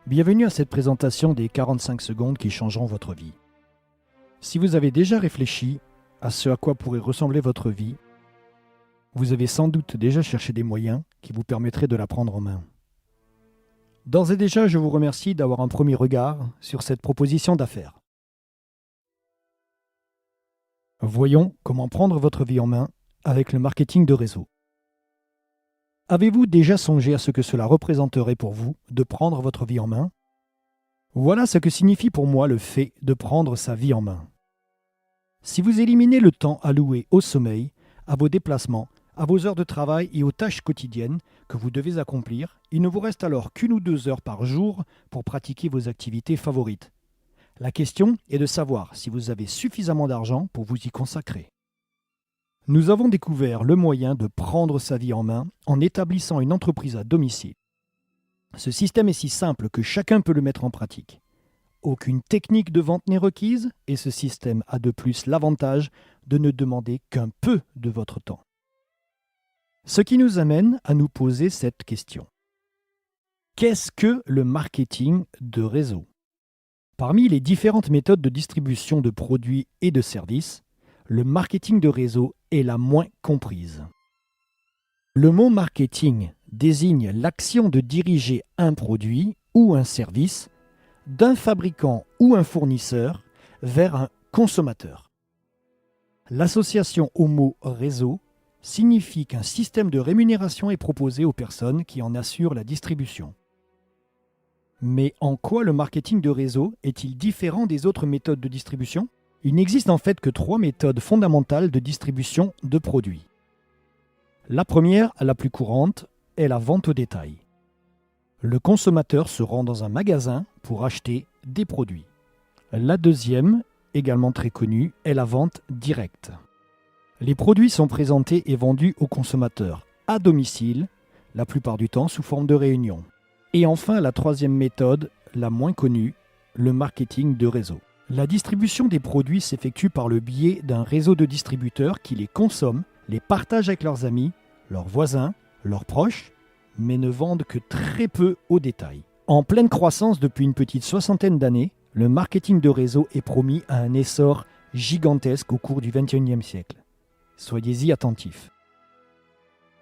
Bienvenue à cette présentation des 45 secondes qui changeront votre vie. Si vous avez déjà réfléchi à ce à quoi pourrait ressembler votre vie, vous avez sans doute déjà cherché des moyens qui vous permettraient de la prendre en main. D'ores et déjà, je vous remercie d'avoir un premier regard sur cette proposition d'affaires. Voyons comment prendre votre vie en main avec le marketing de réseau. Avez-vous déjà songé à ce que cela représenterait pour vous de prendre votre vie en main ? Voilà ce que signifie pour moi le fait de prendre sa vie en main. Si vous éliminez le temps alloué au sommeil, à vos déplacements, à vos heures de travail et aux tâches quotidiennes que vous devez accomplir, il ne vous reste alors qu'1 ou 2 heures par jour pour pratiquer vos activités favorites. La question est de savoir si vous avez suffisamment d'argent pour vous y consacrer. Nous avons découvert le moyen de prendre sa vie en main en établissant une entreprise à domicile. Ce système est si simple que chacun peut le mettre en pratique. Aucune technique de vente n'est requise et ce système a de plus l'avantage de ne demander qu'un peu de votre temps. Ce qui nous amène à nous poser cette question. Qu'est-ce que le marketing de réseau ? Parmi les différentes méthodes de distribution de produits et de services, le marketing de réseau est la moins comprise. Le mot marketing désigne l'action de diriger un produit ou un service d'un fabricant ou un fournisseur vers un consommateur. L'association au mot réseau signifie qu'un système de rémunération est proposé aux personnes qui en assurent la distribution. Mais en quoi le marketing de réseau est-il différent des autres méthodes de distribution ? Il n'existe en fait que 3 méthodes fondamentales de distribution de produits. La première, la plus courante, est la vente au détail. Le consommateur se rend dans un magasin pour acheter des produits. La deuxième, également très connue, est la vente directe. Les produits sont présentés et vendus au consommateur à domicile, la plupart du temps sous forme de réunion. Et enfin, la troisième méthode, la moins connue, le marketing de réseau. La distribution des produits s'effectue par le biais d'un réseau de distributeurs qui les consomment, les partagent avec leurs amis, leurs voisins, leurs proches, mais ne vendent que très peu au détail. En pleine croissance depuis une petite 60aine d'années, le marketing de réseau est promis à un essor gigantesque au cours du XXIe siècle. Soyez-y attentifs.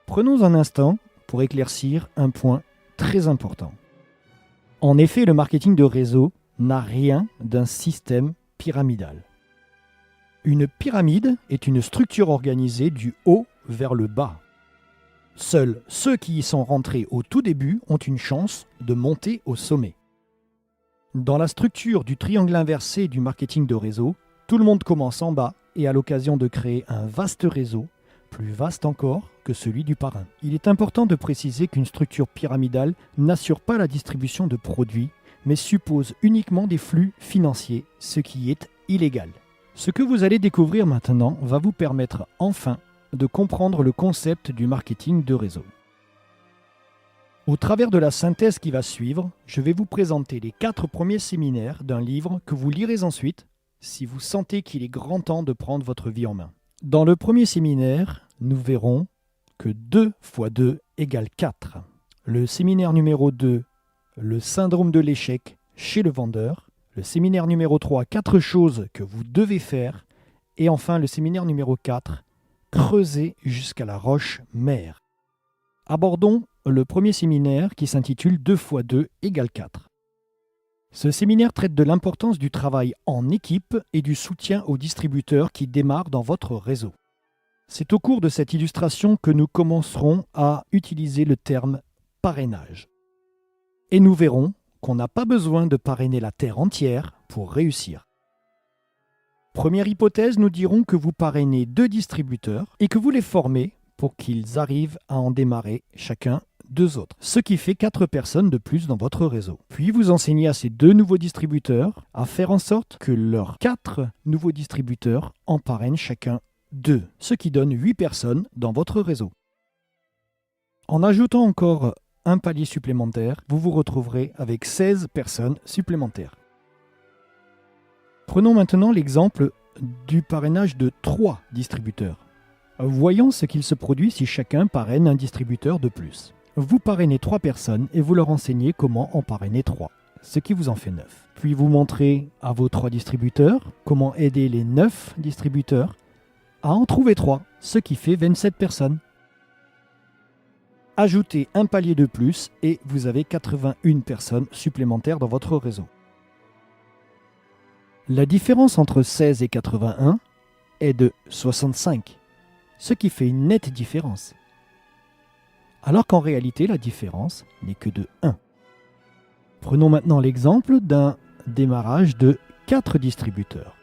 Prenons un instant pour éclaircir un point très important. En effet, le marketing de réseau n'a rien d'un système pyramidal. Une pyramide est une structure organisée du haut vers le bas. Seuls ceux qui y sont rentrés au tout début ont une chance de monter au sommet. Dans la structure du triangle inversé du marketing de réseau, tout le monde commence en bas et a l'occasion de créer un vaste réseau, plus vaste encore que celui du parrain. Il est important de préciser qu'une structure pyramidale n'assure pas la distribution de produits, mais suppose uniquement des flux financiers, ce qui est illégal. Ce que vous allez découvrir maintenant va vous permettre enfin de comprendre le concept du marketing de réseau. Au travers de la synthèse qui va suivre, je vais vous présenter les 4 premiers séminaires d'un livre que vous lirez ensuite si vous sentez qu'il est grand temps de prendre votre vie en main. Dans le premier séminaire, nous verrons que 2 × 2 = 4. Le séminaire numéro 2, le syndrome de l'échec chez le vendeur. Le séminaire numéro 3, 4 choses que vous devez faire. Et enfin, le séminaire numéro 4, creuser jusqu'à la roche mère. Abordons le premier séminaire qui s'intitule 2 × 2 = 4. Ce séminaire traite de l'importance du travail en équipe et du soutien aux distributeurs qui démarrent dans votre réseau. C'est au cours de cette illustration que nous commencerons à utiliser le terme parrainage. Et nous verrons qu'on n'a pas besoin de parrainer la terre entière pour réussir. Première hypothèse, nous dirons que vous parrainez 2 distributeurs et que vous les formez pour qu'ils arrivent à en démarrer chacun 2 autres, ce qui fait 4 personnes de plus dans votre réseau. Puis vous enseignez à ces 2 nouveaux distributeurs à faire en sorte que leurs 4 nouveaux distributeurs en parrainent chacun 2, ce qui donne 8 personnes dans votre réseau. En ajoutant encore un palier supplémentaire, vous vous retrouverez avec 16 personnes supplémentaires. Prenons maintenant l'exemple du parrainage de 3 distributeurs. Voyons ce qu'il se produit si chacun parraine un distributeur de plus. Vous parrainez 3 personnes et vous leur enseignez comment en parrainer 3. ce qui vous en fait 9. Puis vous montrez à vos 3 distributeurs comment aider les 9 distributeurs à en trouver 3, ce qui fait 27 personnes. Ajoutez un palier de plus et vous avez 81 personnes supplémentaires dans votre réseau. La différence entre 16 et 81 est de 65, ce qui fait une nette différence. Alors qu'en réalité, la différence n'est que de 1. Prenons maintenant l'exemple d'un démarrage de 4 distributeurs.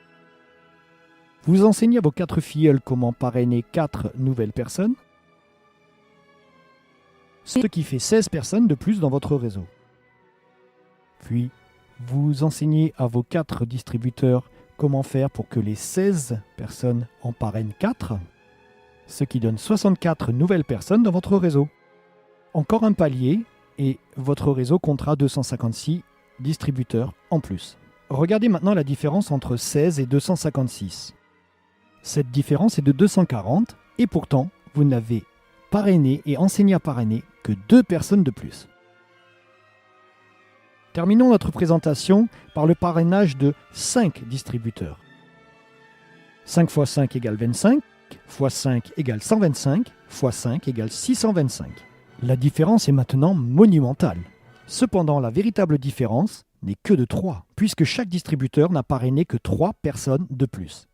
Vous enseignez à vos 4 filleuls comment parrainer 4 nouvelles personnes, ce qui fait 16 personnes de plus dans votre réseau. Puis, vous enseignez à vos 4 distributeurs comment faire pour que les 16 personnes en parrainent 4, ce qui donne 64 nouvelles personnes dans votre réseau. Encore un palier et votre réseau comptera 256 distributeurs en plus. Regardez maintenant la différence entre 16 et 256. Cette différence est de 240 et pourtant, vous n'avez parrainé et enseigné à parrainer que 2 personnes de plus. Terminons notre présentation par le parrainage de 5 distributeurs. 5 x 5 égale 25, x 5 égale 125, x 5 égale 625. La différence est maintenant monumentale. Cependant, la véritable différence n'est que de 3, puisque chaque distributeur n'a parrainé que 3 personnes de plus.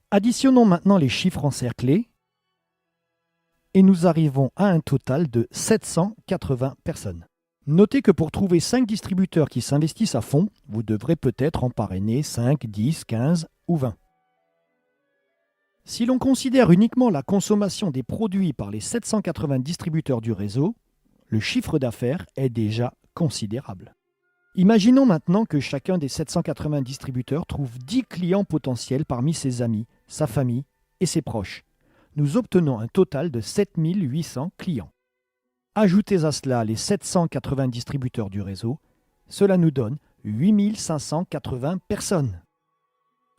Additionnons maintenant les chiffres encerclés et nous arrivons à un total de 780 personnes. Notez que pour trouver 5 distributeurs qui s'investissent à fond, vous devrez peut-être en parrainer 5, 10, 15 ou 20. Si l'on considère uniquement la consommation des produits par les 780 distributeurs du réseau, le chiffre d'affaires est déjà considérable. Imaginons maintenant que chacun des 780 distributeurs trouve 10 clients potentiels parmi ses amis, sa famille et ses proches. Nous obtenons un total de 7800 clients. Ajoutez à cela les 780 distributeurs du réseau, cela nous donne 8580 personnes.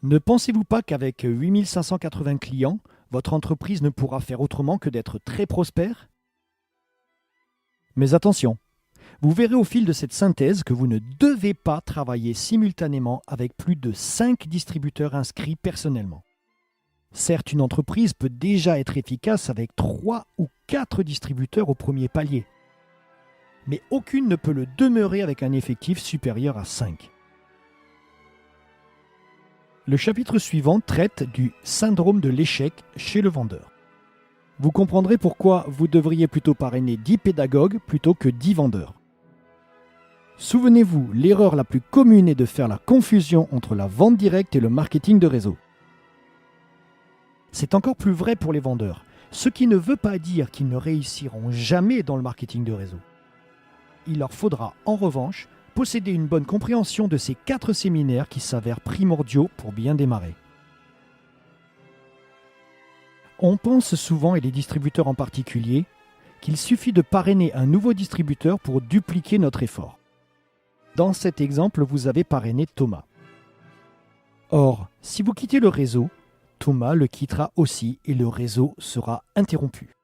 Ne pensez-vous pas qu'avec 8580 clients, votre entreprise ne pourra faire autrement que d'être très prospère? Mais attention, vous verrez au fil de cette synthèse que vous ne devez pas travailler simultanément avec plus de 5 distributeurs inscrits personnellement. Certes, une entreprise peut déjà être efficace avec 3 ou 4 distributeurs au premier palier, mais aucune ne peut le demeurer avec un effectif supérieur à 5. Le chapitre suivant traite du syndrome de l'échec chez le vendeur. Vous comprendrez pourquoi vous devriez plutôt parrainer 10 pédagogues plutôt que 10 vendeurs. Souvenez-vous, l'erreur la plus commune est de faire la confusion entre la vente directe et le marketing de réseau. C'est encore plus vrai pour les vendeurs, ce qui ne veut pas dire qu'ils ne réussiront jamais dans le marketing de réseau. Il leur faudra en revanche posséder une bonne compréhension de ces 4 séminaires qui s'avèrent primordiaux pour bien démarrer. On pense souvent, et les distributeurs en particulier, qu'il suffit de parrainer un nouveau distributeur pour dupliquer notre effort. Dans cet exemple, vous avez parrainé Thomas. Or, si vous quittez le réseau, Thomas le quittera aussi et le réseau sera interrompu.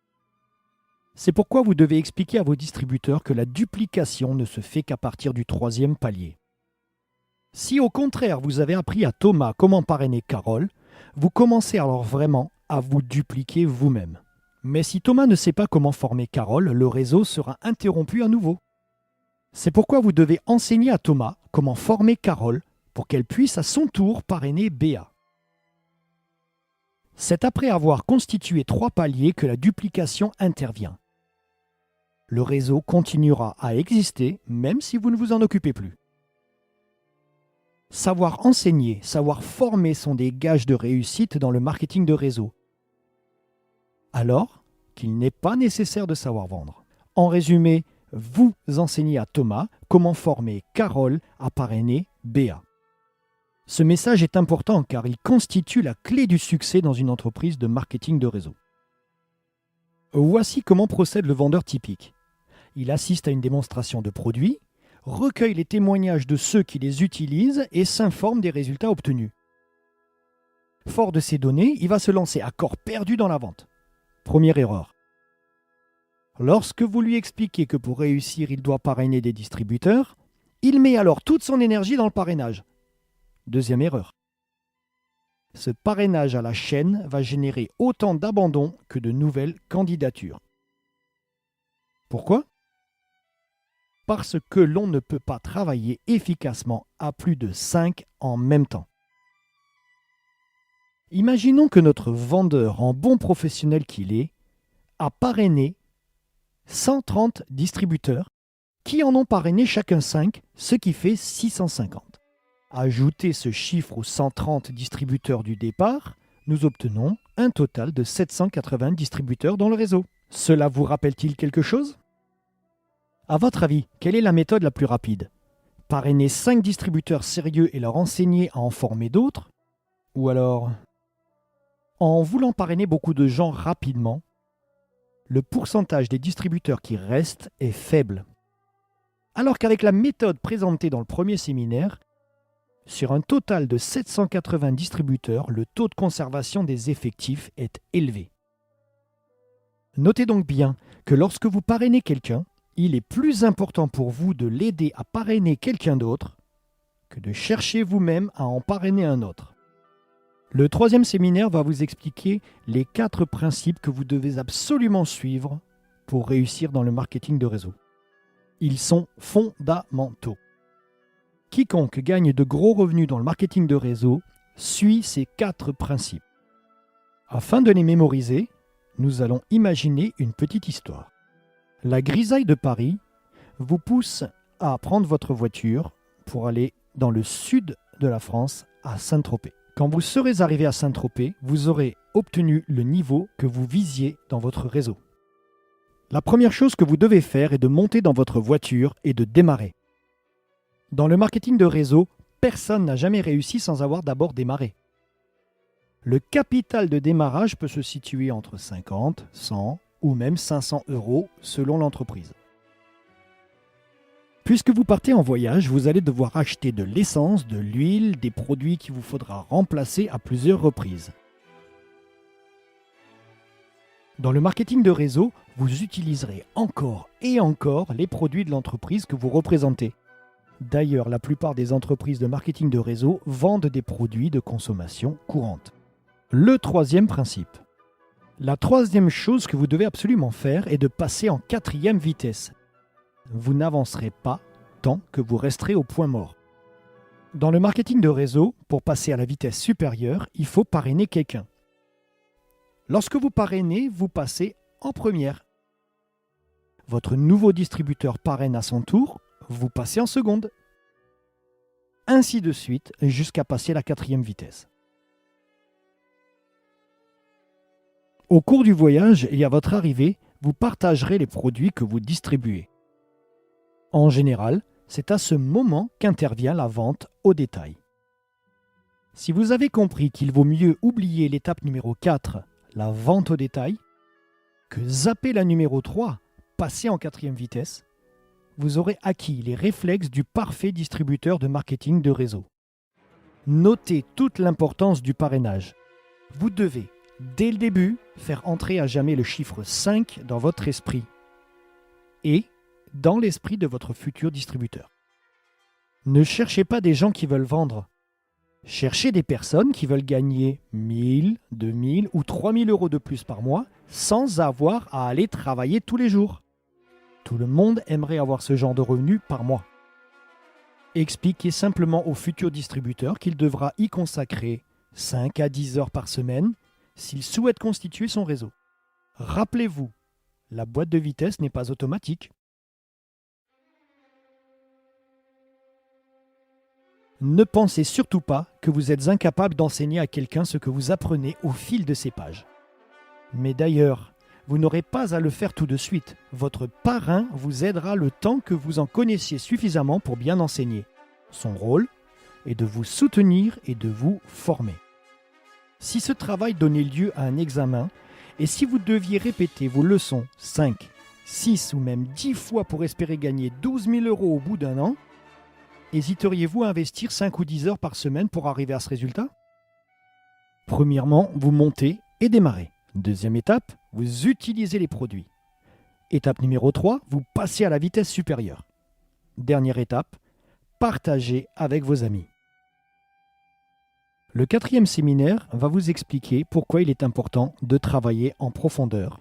C'est pourquoi vous devez expliquer à vos distributeurs que la duplication ne se fait qu'à partir du 3e palier. Si au contraire vous avez appris à Thomas comment parrainer Carole, vous commencez alors vraiment à vous dupliquer vous-même. Mais si Thomas ne sait pas comment former Carole, le réseau sera interrompu à nouveau. C'est pourquoi vous devez enseigner à Thomas comment former Carole pour qu'elle puisse à son tour parrainer Béa. C'est après avoir constitué 3 paliers que la duplication intervient. Le réseau continuera à exister même si vous ne vous en occupez plus. Savoir enseigner, savoir former sont des gages de réussite dans le marketing de réseau. Alors qu'il n'est pas nécessaire de savoir vendre. En résumé, vous enseignez à Thomas comment former Carole à parrainer Béa. Ce message est important car il constitue la clé du succès dans une entreprise de marketing de réseau. Voici comment procède le vendeur typique. Il assiste à une démonstration de produits, recueille les témoignages de ceux qui les utilisent et s'informe des résultats obtenus. Fort de ces données, il va se lancer à corps perdu dans la vente. Première erreur. Lorsque vous lui expliquez que pour réussir, il doit parrainer des distributeurs, il met alors toute son énergie dans le parrainage. Deuxième erreur. Ce parrainage à la chaîne va générer autant d'abandons que de nouvelles candidatures. Pourquoi ? Parce que l'on ne peut pas travailler efficacement à plus de 5 en même temps. Imaginons que notre vendeur, en bon professionnel qu'il est, a parrainé 130 distributeurs qui en ont parrainé chacun 5, ce qui fait 650. Ajoutez ce chiffre aux 130 distributeurs du départ, nous obtenons un total de 780 distributeurs dans le réseau. Cela vous rappelle-t-il quelque chose ? À votre avis, quelle est la méthode la plus rapide ? Parrainer 5 distributeurs sérieux et leur enseigner à en former d'autres ? Ou alors, en voulant parrainer beaucoup de gens rapidement, le pourcentage des distributeurs qui restent est faible. Alors qu'avec la méthode présentée dans le premier séminaire, sur un total de 780 distributeurs, le taux de conservation des effectifs est élevé. Notez donc bien que lorsque vous parrainez quelqu'un, il est plus important pour vous de l'aider à parrainer quelqu'un d'autre que de chercher vous-même à en parrainer un autre. Le troisième séminaire va vous expliquer les 4 principes que vous devez absolument suivre pour réussir dans le marketing de réseau. Ils sont fondamentaux. Quiconque gagne de gros revenus dans le marketing de réseau suit ces 4 principes. Afin de les mémoriser, nous allons imaginer une petite histoire. La grisaille de Paris vous pousse à prendre votre voiture pour aller dans le sud de la France, à Saint-Tropez. Quand vous serez arrivé à Saint-Tropez, vous aurez obtenu le niveau que vous visiez dans votre réseau. La première chose que vous devez faire est de monter dans votre voiture et de démarrer. Dans le marketing de réseau, personne n'a jamais réussi sans avoir d'abord démarré. Le capital de démarrage peut se situer entre 50, 100 ou même 500 € selon l'entreprise. Puisque vous partez en voyage, vous allez devoir acheter de l'essence, de l'huile, des produits qu'il vous faudra remplacer à plusieurs reprises. Dans le marketing de réseau, vous utiliserez encore et encore les produits de l'entreprise que vous représentez. D'ailleurs, la plupart des entreprises de marketing de réseau vendent des produits de consommation courante. Le troisième principe. La troisième chose que vous devez absolument faire est de passer en 4e vitesse. Vous n'avancerez pas tant que vous resterez au point mort. Dans le marketing de réseau, pour passer à la vitesse supérieure, il faut parrainer quelqu'un. Lorsque vous parrainez, vous passez en première. Votre nouveau distributeur parraine à son tour, vous passez en seconde. Ainsi de suite, jusqu'à passer la 4e vitesse. Au cours du voyage et à votre arrivée, vous partagerez les produits que vous distribuez. En général, c'est à ce moment qu'intervient la vente au détail. Si vous avez compris qu'il vaut mieux oublier l'étape numéro 4, la vente au détail, que zapper la numéro 3, passer en 4e vitesse, vous aurez acquis les réflexes du parfait distributeur de marketing de réseau. Notez toute l'importance du parrainage. Vous devez, dès le début, faire entrer à jamais le chiffre 5 dans votre esprit et dans l'esprit de votre futur distributeur. Ne cherchez pas des gens qui veulent vendre. Cherchez des personnes qui veulent gagner 1000, 2000 ou 3000 € de plus par mois sans avoir à aller travailler tous les jours. Tout le monde aimerait avoir ce genre de revenus par mois. Expliquez simplement au futur distributeur qu'il devra y consacrer 5 à 10 heures par semaine s'il souhaite constituer son réseau. Rappelez-vous, la boîte de vitesse n'est pas automatique. Ne pensez surtout pas que vous êtes incapable d'enseigner à quelqu'un ce que vous apprenez au fil de ces pages. Mais d'ailleurs, vous n'aurez pas à le faire tout de suite. Votre parrain vous aidera le temps que vous en connaissiez suffisamment pour bien enseigner. Son rôle est de vous soutenir et de vous former. Si ce travail donnait lieu à un examen, et si vous deviez répéter vos leçons 5, 6 ou même 10 fois pour espérer gagner 12 000 € au bout d'un an, hésiteriez-vous à investir 5 ou 10 heures par semaine pour arriver à ce résultat ? Premièrement, vous montez et démarrez. Deuxième étape, vous utilisez les produits. Étape numéro 3, vous passez à la vitesse supérieure. Dernière étape, partagez avec vos amis. Le 4e séminaire va vous expliquer pourquoi il est important de travailler en profondeur.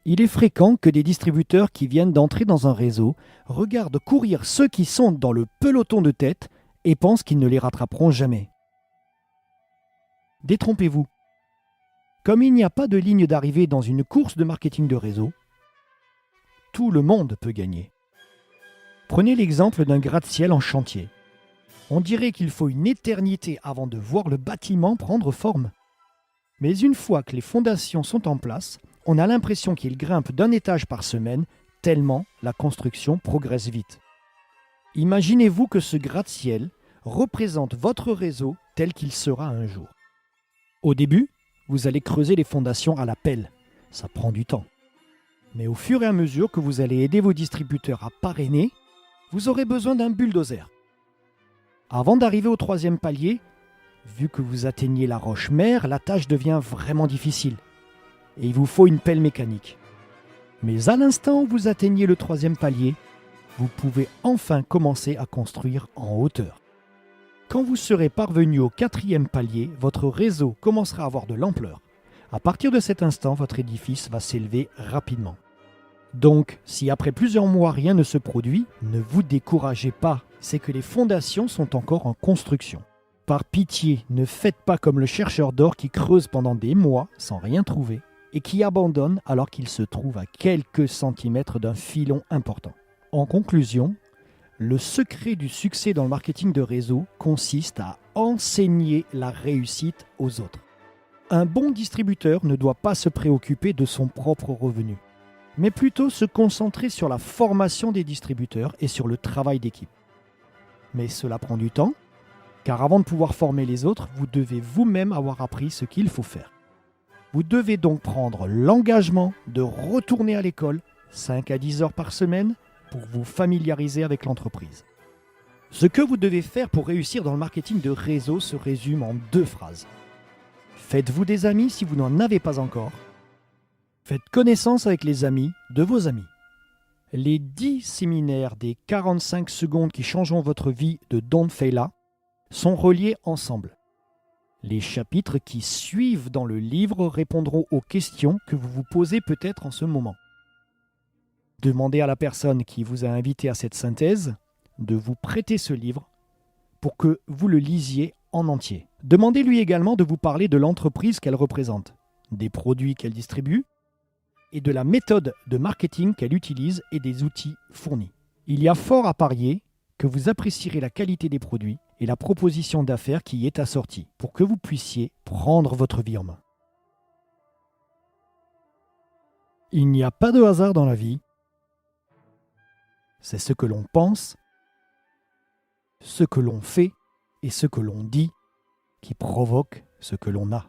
Il est fréquent que des distributeurs qui viennent d'entrer dans un réseau regardent courir ceux qui sont dans le peloton de tête et pensent qu'ils ne les rattraperont jamais. Détrompez-vous. Comme il n'y a pas de ligne d'arrivée dans une course de marketing de réseau, tout le monde peut gagner. Prenez l'exemple d'un gratte-ciel en chantier. On dirait qu'il faut une éternité avant de voir le bâtiment prendre forme. Mais une fois que les fondations sont en place, on a l'impression qu'il grimpe d'un étage par semaine, tellement la construction progresse vite. Imaginez-vous que ce gratte-ciel représente votre réseau tel qu'il sera un jour. Au début, vous allez creuser les fondations à la pelle. Ça prend du temps. Mais au fur et à mesure que vous allez aider vos distributeurs à parrainer, vous aurez besoin d'un bulldozer. Avant d'arriver au 3e palier, vu que vous atteignez la roche mère, la tâche devient vraiment difficile. Et il vous faut une pelle mécanique. Mais à l'instant où vous atteignez le 3e palier, vous pouvez enfin commencer à construire en hauteur. Quand vous serez parvenu au 4e palier, votre réseau commencera à avoir de l'ampleur. À partir de cet instant, votre édifice va s'élever rapidement. Donc, si après plusieurs mois rien ne se produit, ne vous découragez pas, c'est que les fondations sont encore en construction. Par pitié, ne faites pas comme le chercheur d'or qui creuse pendant des mois sans rien trouver et qui abandonne alors qu'il se trouve à quelques centimètres d'un filon important. En conclusion, le secret du succès dans le marketing de réseau consiste à enseigner la réussite aux autres. Un bon distributeur ne doit pas se préoccuper de son propre revenu, mais plutôt se concentrer sur la formation des distributeurs et sur le travail d'équipe. Mais cela prend du temps, car avant de pouvoir former les autres, vous devez vous-même avoir appris ce qu'il faut faire. Vous devez donc prendre l'engagement de retourner à l'école 5 à 10 heures par semaine pour vous familiariser avec l'entreprise. Ce que vous devez faire pour réussir dans le marketing de réseau se résume en 2 phrases. Faites-vous des amis si vous n'en avez pas encore. Faites connaissance avec les amis de vos amis. Les 10 séminaires des 45 secondes qui changeront votre vie de Don Failla sont reliés ensemble. Les chapitres qui suivent dans le livre répondront aux questions que vous vous posez peut-être en ce moment. Demandez à la personne qui vous a invité à cette synthèse de vous prêter ce livre pour que vous le lisiez en entier. Demandez-lui également de vous parler de l'entreprise qu'elle représente, des produits qu'elle distribue et de la méthode de marketing qu'elle utilise et des outils fournis. Il y a fort à parier que vous apprécierez la qualité des produits et la proposition d'affaires qui y est assortie pour que vous puissiez prendre votre vie en main. Il n'y a pas de hasard dans la vie. C'est ce que l'on pense, ce que l'on fait et ce que l'on dit qui provoque ce que l'on a.